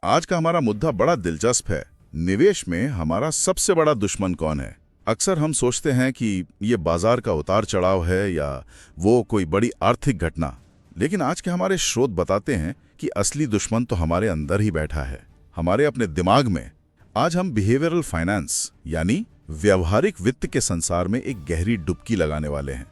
आज का हमारा मुद्दा बड़ा दिलचस्प है। निवेश में हमारा सबसे बड़ा दुश्मन कौन है? अक्सर हम सोचते हैं कि ये बाजार का उतार चढ़ाव है या वो कोई बड़ी आर्थिक घटना, लेकिन आज के हमारे स्रोत बताते हैं कि असली दुश्मन तो हमारे अंदर ही बैठा है, हमारे अपने दिमाग में। आज हम बिहेवियरल फाइनेंस यानी व्यवहारिक वित्त के संसार में एक गहरी डुबकी लगाने वाले हैं।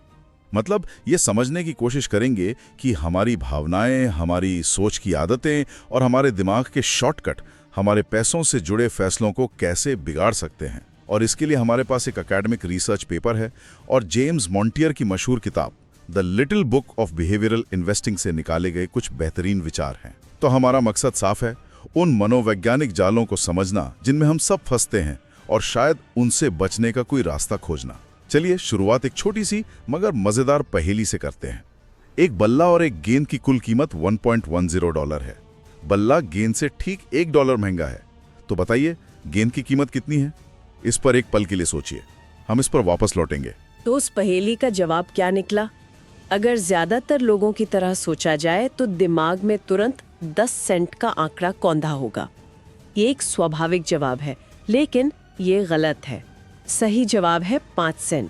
मतलब ये समझने की कोशिश करेंगे कि हमारी भावनाएं, हमारी सोच की आदतें और हमारे दिमाग के शॉर्टकट हमारे पैसों से जुड़े फैसलों को कैसे बिगाड़ सकते हैं। और इसके लिए हमारे पास एक एकेडमिक रिसर्च पेपर है और जेम्स मॉन्टियर की मशहूर किताब the little book of behavioural investing से निकाले गए कुछ बेहतरीन विचार हैं। तो हमारा मकसद साफ है, उन मनोवैज्ञानिक जालों को समझना जिनमें हम सब फंसते हैं और शायद उनसे बचने का कोई रास्ता खोजना। चलिए शुरुआत एक छोटी सी मगर मजेदार पहेली से करते हैं। एक बल्ला और एक गेंद की कुल कीमत $1.10 है। बल्ला गेंद से ठीक $1 महंगा है। तो बताइए गेंद की कीमत कितनी है? इस पर एक पल के लिए सोचिए, हम इस पर वापस लौटेंगे। तो उस पहेली का जवाब क्या निकला? अगर ज्यादातर लोगों की तरह सोचा जाए तो दिमाग में तुरंत 10 सेंट का आंकड़ा कौंधा होगा। ये एक स्वाभाविक जवाब है, लेकिन ये गलत है। सही जवाब है 5 सेंट।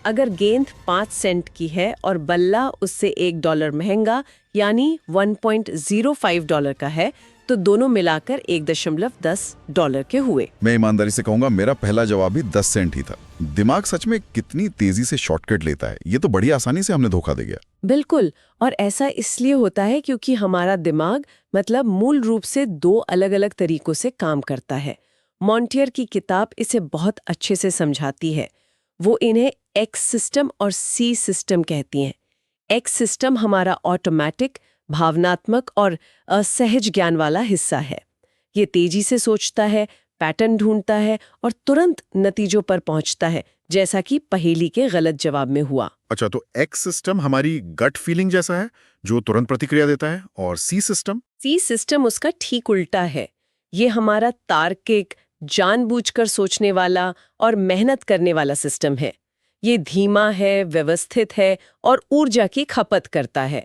अगर गेंद 5 सेंट की है और बल्ला उससे $1 महंगा यानी $1.05 का है, तो दोनों मिलाकर $1.10 के हुए। मैं ईमानदारी से कहूंगा मेरा पहला जवाब भी 10 सेंट ही था। दिमाग सच में कितनी तेजी से शॉर्टकट लेता है, ये तो बड़ी आसानी से हमने धोखा दे गया। बिल्कुल, और ऐसा इसलिए होता है क्योंकि हमारा दिमाग मूल रूप से 2 अलग-अलग तरीकों से काम करता है। मॉन्टियर की किताब इसे बहुत अच्छे से समझाती है। वो इन्हें एक्स सिस्टम और सी सिस्टम कहती हैं। एक्स सिस्टम हमारा ऑटोमेटिक, भावनात्मक और असहज ज्ञान वाला हिस्सा है। ये तेजी से सोचता है, पैटर्न ढूंढता है और तुरंत नतीजों पर पहुंचता है, जैसा कि पहेली के गलत जवाब में हुआ। अच्छा, तो एक्स सिस्टम हमारी गट फीलिंग जैसा है जो तुरंत प्रतिक्रिया देता है, और सी सिस्टम उसका ठीक उल्टा है। ये हमारा तार्किक, जानबूझकर सोचने वाला और मेहनत करने वाला सिस्टम है। ये धीमा है, व्यवस्थित है और ऊर्जा की खपत करता है।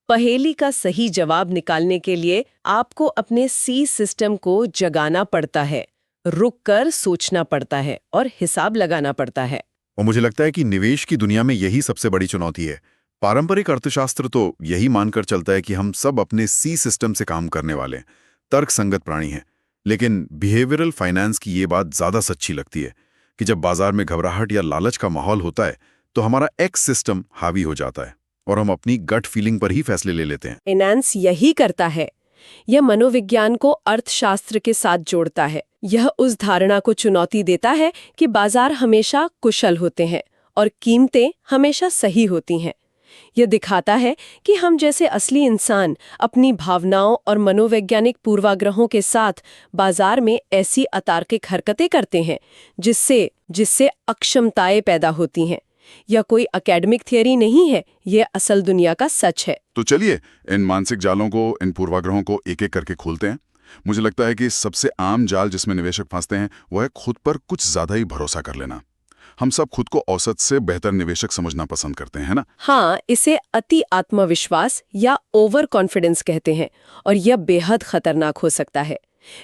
पहेली का सही जवाब निकालने के लिए आपको अपने सी सिस्टम को जगाना पड़ता है, रुककर सोचना पड़ता है और हिसाब लगाना पड़ता है। और मुझे लगता है कि निवेश की दुनिया में यही सबसे बड़ी चुनौती है। पारंपरिक अर्थशास्त्र तो यही मानकर चलता है कि हम सब अपने सी सिस्टम से काम करने वाले तर्कसंगत प्राणी हैं। लेकिन बिहेवियरल फाइनेंस की ये बात ज्यादा सच्ची लगती है कि जब बाजार में घबराहट या लालच का माहौल होता है तो हमारा एक्स सिस्टम हावी हो जाता है और हम अपनी गट फीलिंग पर ही फैसले ले लेते हैं। फाइनेंस यही करता है। यह मनोविज्ञान को अर्थशास्त्र के साथ जोड़ता है। यह उस धारणा को चुनौती देता है कि बाजार हमेशा कुशल होते हैं और कीमतें हमेशा सही होती हैं। यह दिखाता है कि हम जैसे असली इंसान अपनी भावनाओं और मनोवैज्ञानिक पूर्वाग्रहों के साथ बाजार में ऐसी अतार्किक हरकतें करते हैं जिससे अक्षमताएं पैदा होती हैं। यह कोई एकेडमिक थियरी नहीं है, यह असल दुनिया का सच है। तो चलिए इन मानसिक जालों को, इन पूर्वाग्रहों को एक एक करके खोलते हैं। मुझे लगता है कि सबसे आम जाल जिसमें निवेशक फंसते हैं वो है खुद पर कुछ ज्यादा ही भरोसा कर लेना। हम सब खुद को औसत से बेहतर निवेशक समझना पसंद करते हैं ना? हाँ, इसे अति आत्मविश्वास या ओवर कॉन्फिडेंस कहते हैं और यह बेहद खतरनाक हो सकता है।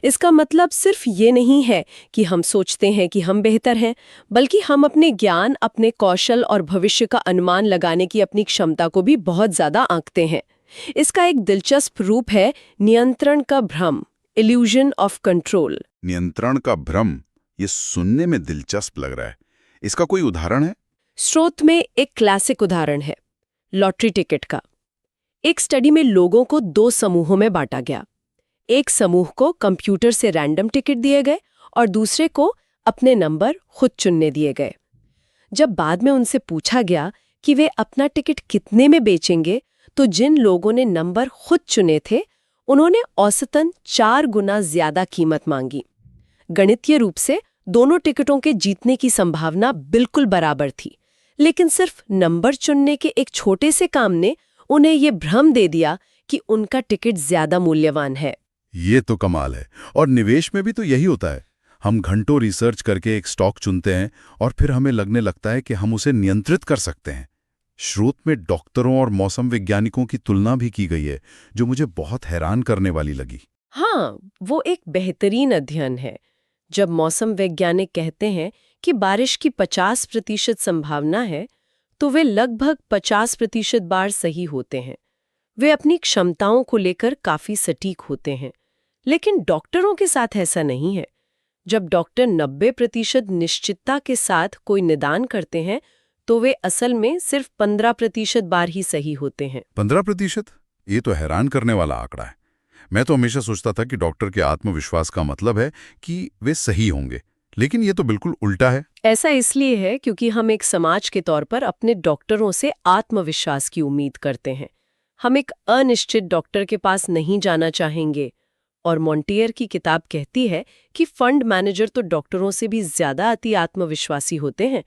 इसका मतलब सिर्फ ये नहीं है कि हम सोचते हैं कि हम बेहतर हैं, बल्कि हम अपने ज्ञान, अपने कौशल और भविष्य का अनुमान लगाने की अपनी क्षमता को भी बहुत ज्यादा आंकते हैं। इसका एक दिलचस्प रूप है नियंत्रण का भ्रम, इल्यूजन ऑफ कंट्रोल। नियंत्रण का भ्रम, ये सुनने में दिलचस्प लग रहा है। इसका कोई उदाहरण है? स्रोत में एक क्लासिक उदाहरण है लॉटरी टिकट का। एक स्टडी में लोगों को 2 समूहों में बांटा गया। एक समूह को कंप्यूटर से रैंडम टिकट दिए गए और दूसरे को अपने नंबर खुद चुनने दिए गए। जब बाद में उनसे पूछा गया कि वे अपना टिकट कितने में बेचेंगे, तो जिन लोगों ने नंबर खुद चुने थे उन्होंने औसतन 4 गुना ज्यादा कीमत मांगी। गणितीय रूप से दोनों टिकटों के जीतने की संभावना बिल्कुल बराबर थी, लेकिन सिर्फ नंबर चुनने के एक छोटे से काम ने उन्हें ये भ्रम दे दिया कि उनका टिकट ज्यादा मूल्यवान है। ये तो कमाल है। और निवेश में भी तो यही होता है। हम घंटों रिसर्च करके एक स्टॉक चुनते हैं और फिर हमें लगने लगता है कि हम उसे नियंत्रित कर सकते हैं। स्रोत में डॉक्टरों और मौसम वैज्ञानिकों की तुलना भी की गई है, जो मुझे बहुत हैरान करने वाली लगी। हाँ, वो एक बेहतरीन अध्ययन है। जब मौसम वैज्ञानिक कहते हैं कि बारिश की 50% संभावना है, तो वे लगभग 50% बार सही होते हैं। वे अपनी क्षमताओं को लेकर काफी सटीक होते हैं। लेकिन डॉक्टरों के साथ ऐसा नहीं है। जब डॉक्टर 90% निश्चितता के साथ कोई निदान करते हैं, तो वे असल में सिर्फ 15% बार ही सही होते हैं। 15%? ये तो हैरान करने वाला आंकड़ा है। मैं तो हमेशा सोचता था कि डॉक्टर के आत्मविश्वास का मतलब है कि वे सही होंगे, लेकिन ये तो बिल्कुल उल्टा है। ऐसा इसलिए है क्योंकि हम एक समाज के तौर पर अपने डॉक्टरों से आत्मविश्वास की उम्मीद करते हैं। हम एक अनिश्चित डॉक्टर के पास नहीं जाना चाहेंगे। और मॉन्टियर की किताब कहती है कि फंड मैनेजर तो डॉक्टरों से भी ज्यादा अति आत्मविश्वासी होते हैं।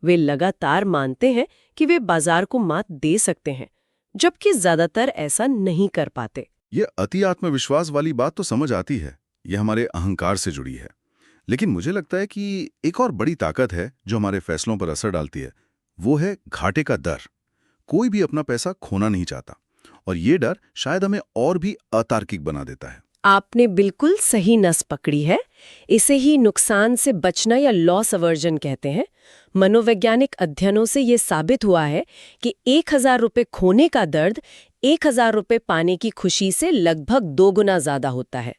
वे लगातार मानते हैं कि वे बाजार को मात दे सकते हैं, जबकि ज्यादातर ऐसा नहीं कर पाते। ये अति आत्मविश्वास वाली बात तो समझ आती है, ये हमारे अहंकार से जुड़ी है। लेकिन मुझे लगता है कि एक और बड़ी ताकत है जो हमारे फैसलों पर असर डालती है, वो है घाटे का डर। कोई भी अपना पैसा खोना नहीं चाहता, और ये डर शायद हमें और भी अतार्किक बना देता है। आपने बिल्कुल सही नस पकड़ी है। इसे ही नुकसान से बचना या लॉस अवर्जन कहते हैं। मनोवैज्ञानिक अध्ययनों से ये साबित हुआ है कि 1000 रुपये खोने का दर्द 1000 रुपये पाने की खुशी से लगभग 2 गुना ज्यादा होता है।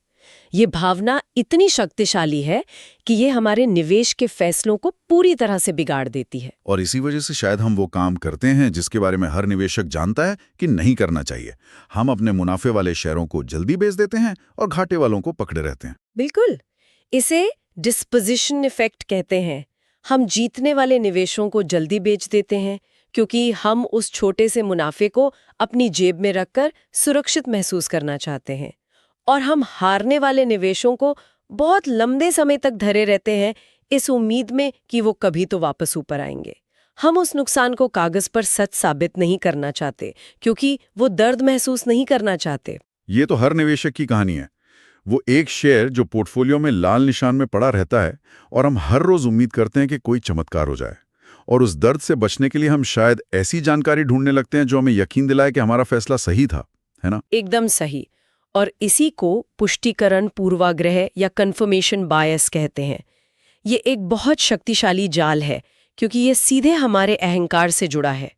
ये भावना इतनी शक्तिशाली है कि ये हमारे निवेश के फैसलों को पूरी तरह से बिगाड़ देती है। और इसी वजह से शायद हम वो काम करते हैं जिसके बारे में हर निवेशक जानता है कि नहीं करना चाहिए। हम अपने मुनाफे वाले शेयरों को जल्दी बेच देते हैं और घाटे वालों को पकड़े रहते हैं। बिल्कुल, इसे डिस्पोजिशन इफेक्ट कहते हैं। हम जीतने वाले निवेशों को जल्दी बेच देते हैं क्योंकि हम उस छोटे से मुनाफे को अपनी जेब में रखकर सुरक्षित महसूस करना चाहते हैं, और हम हारने वाले निवेशों को बहुत लंबे समय तक धरे रहते हैं इस उम्मीद में कि वो कभी तो वापस ऊपर आएंगे। हम उस नुकसान को कागज पर सच साबित नहीं करना चाहते क्योंकि वो दर्द महसूस नहीं करना चाहते। ये तो हर निवेशक की कहानी है। वो एक शेयर जो पोर्टफोलियो में लाल निशान में पड़ा रहता है, और हम हर रोज उम्मीद करते हैं कि कोई चमत्कार हो जाए। और उस दर्द से बचने के लिए हम शायद ऐसी जानकारी ढूंढने लगते हैं जो हमें यकीन दिलाए कि हमारा फैसला सही था, है ना? एकदम सही। और इसी को पुष्टिकरण पूर्वाग्रह या कन्फर्मेशन बायस कहते हैं। ये एक बहुत शक्तिशाली जाल है क्योंकि ये सीधे हमारे अहंकार से जुड़ा है।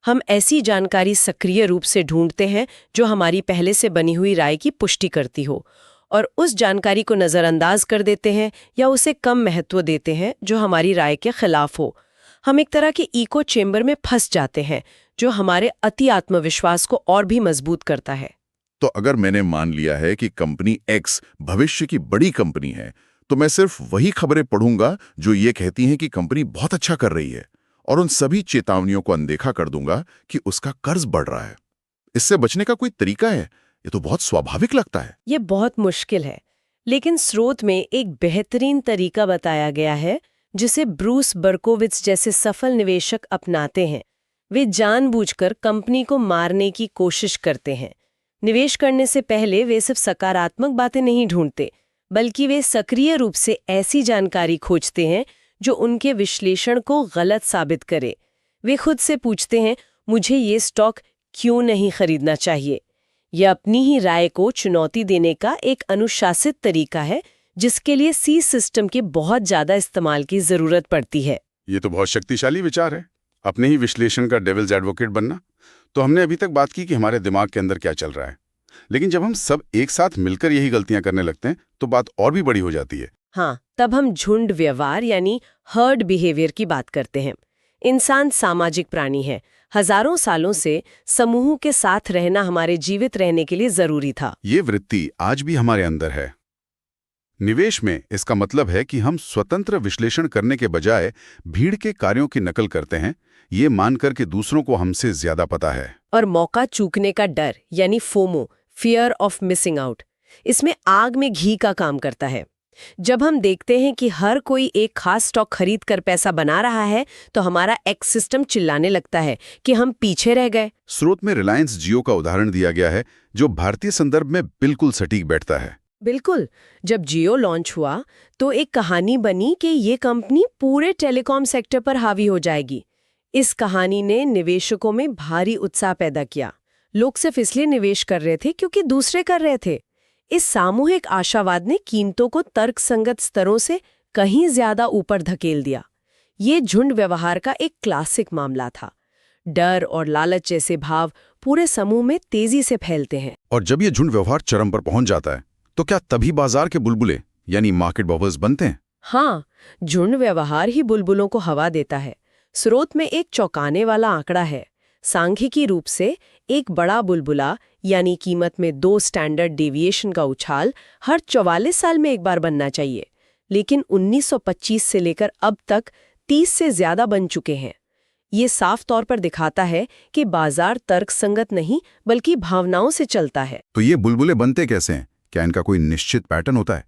हम ऐसी जानकारी सक्रिय रूप से ढूंढते हैं जो हमारी पहले से बनी हुई राय की पुष्टि करती हो, और उस जानकारी को नज़रअंदाज कर देते हैं या उसे कम महत्व देते हैं जो हमारी राय के खिलाफ हो। हम एक तरह के इको चेम्बर में फंस जाते हैं जो हमारे अति आत्मविश्वास को और भी मजबूत करता है। तो अगर मैंने मान लिया है कि कंपनी एक्स भविष्य की बड़ी कंपनी है, तो मैं सिर्फ वही खबरें पढ़ूंगा जो ये कहती हैं कि कंपनी बहुत अच्छा कर रही है, और उन सभी चेतावनियों को अनदेखा कर दूंगा कि उसका कर्ज बढ़ रहा है। इससे बचने का कोई तरीका है? ये तो बहुत स्वाभाविक लगता है। ये बहुत मुश्किल है, लेकिन स्रोत में एक बेहतरीन तरीका बताया गया है जिसे ब्रूस बर्कोविट्स जैसे सफल निवेशक अपनाते हैं। वे जानबूझकर कंपनी को मारने की कोशिश करते हैं। निवेश करने से पहले वे सिर्फ सकारात्मक बातें नहीं ढूंढते, बल्कि वे सक्रिय रूप से ऐसी जानकारी खोजते हैं जो उनके विश्लेषण को गलत साबित करे। वे खुद से पूछते हैं, मुझे ये स्टॉक क्यों नहीं खरीदना चाहिए? यह अपनी ही राय को चुनौती देने का एक अनुशासित तरीका है जिसके लिए सी सिस्टम के बहुत ज्यादा इस्तेमाल की जरूरत पड़ती है। ये तो बहुत शक्तिशाली विचार है, अपने ही विश्लेषण का डेविल्स एडवोकेट बनना। तो हमने अभी तक बात की कि हमारे दिमाग के अंदर क्या चल रहा है, लेकिन जब हम सब एक साथ मिलकर यही गलतियां करने लगते हैं तो बात और भी बड़ी हो जाती है। हाँ, तब हम झुंड व्यवहार यानी हर्ड बिहेवियर की बात करते हैं। इंसान सामाजिक प्राणी है। हजारों सालों से समूह के साथ रहना हमारे जीवित रहने के लिए जरूरी था। ये वृत्ति आज भी हमारे अंदर है। निवेश में इसका मतलब है कि हम स्वतंत्र विश्लेषण करने के बजाय भीड़ के कार्यों की नकल करते हैं, ये मानकर कि दूसरों को हमसे ज्यादा पता है। और मौका चूकने का डर यानी FOMO, fear of missing out, इसमें आग में घी का काम करता है। जब हम देखते हैं कि हर कोई एक खास स्टॉक खरीद कर पैसा बना रहा है, तो हमारा एक्स सिस्टम चिल्लाने लगता है कि हम पीछे रह गए। स्रोत में रिलायंस जियो का उदाहरण दिया गया है, जो भारतीय संदर्भ में बिल्कुल सटीक बैठता है। बिल्कुल, जब जियो लॉन्च हुआ तो एक कहानी बनी कि ये कंपनी पूरे टेलीकॉम सेक्टर पर हावी हो जाएगी। इस कहानी ने निवेशकों में भारी उत्साह पैदा किया। लोग सिर्फ इसलिए निवेश कर रहे थे क्योंकि दूसरे कर रहे थे। इस सामूहिक आशावाद ने कीमतों को तर्कसंगत स्तरों से कहीं ज्यादा ऊपर धकेल दिया। ये झुंड व्यवहार का एक क्लासिक मामला था। डर और लालच जैसे भाव पूरे समूह में तेजी से फैलते हैं। और जब ये झुंड व्यवहार चरम पर पहुंच जाता है तो क्या तभी बाजार के बुलबुले यानी मार्केट बबल्स बनते हैं? हाँ, झुंड व्यवहार ही बुलबुलों को हवा देता है। स्रोत में एक चौंकाने वाला आंकड़ा है। सांख्यिकी रूप से एक बड़ा बुलबुला यानी कीमत में 2 स्टैंडर्ड डेविएशन का उछाल हर 44 साल में एक बार बनना चाहिए, लेकिन 1925 से लेकर अब तक 30 से ज्यादा बन चुके हैं। ये साफ तौर पर दिखाता है कि बाजार तर्कसंगत नहीं बल्कि भावनाओं से चलता है। तो ये बुलबुले बनते कैसे हैं? क्या इनका कोई निश्चित पैटर्न होता है?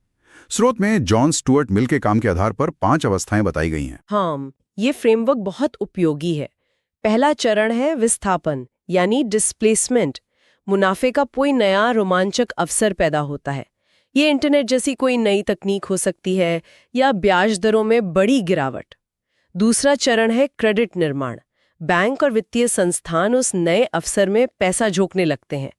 स्रोत में जॉन स्टुअर्ट मिल के काम के आधार पर 5 अवस्थाएं बताई गई हैं। हाँ, ये फ्रेमवर्क बहुत उपयोगी है। पहला चरण है विस्थापन यानी डिस्प्लेसमेंट। मुनाफे का कोई नया रोमांचक अवसर पैदा होता है। ये इंटरनेट जैसी कोई नई तकनीक हो सकती है या ब्याज दरों में बड़ी गिरावट। दूसरा चरण है क्रेडिट निर्माण। बैंक और वित्तीय संस्थान उस नए अवसर में पैसा झोंकने लगते हैं।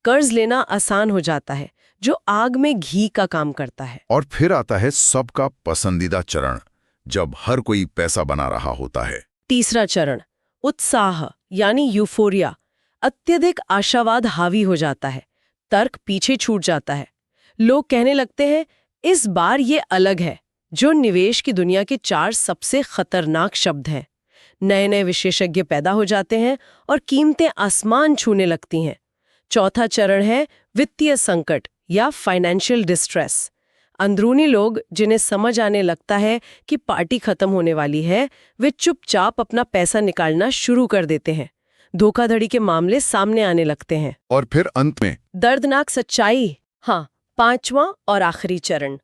कर्ज लेना आसान हो जाता है, जो आग में घी का काम करता है। और फिर आता है सबका पसंदीदा चरण, जब हर कोई पैसा बना रहा होता है। तीसरा चरण उत्साह यानी यूफोरिया। अत्यधिक आशावाद हावी हो जाता है, तर्क पीछे छूट जाता है। लोग कहने लगते हैं इस बार ये अलग है, जो निवेश की दुनिया के 4 सबसे खतरनाक शब्द हैं। नए नए विशेषज्ञ पैदा हो जाते हैं और कीमतें आसमान छूने लगती हैं। चौथा चरण है वित्तीय संकट या फाइनेंशियल डिस्ट्रेस। अंदरूनी लोग जिन्हें समझ आने लगता है कि पार्टी खत्म होने वाली है, वे चुपचाप अपना पैसा निकालना शुरू कर देते हैं। धोखाधड़ी के मामले सामने आने लगते हैं। और फिर अंत में दर्दनाक सच्चाई। हाँ, 5वां और आखिरी चरण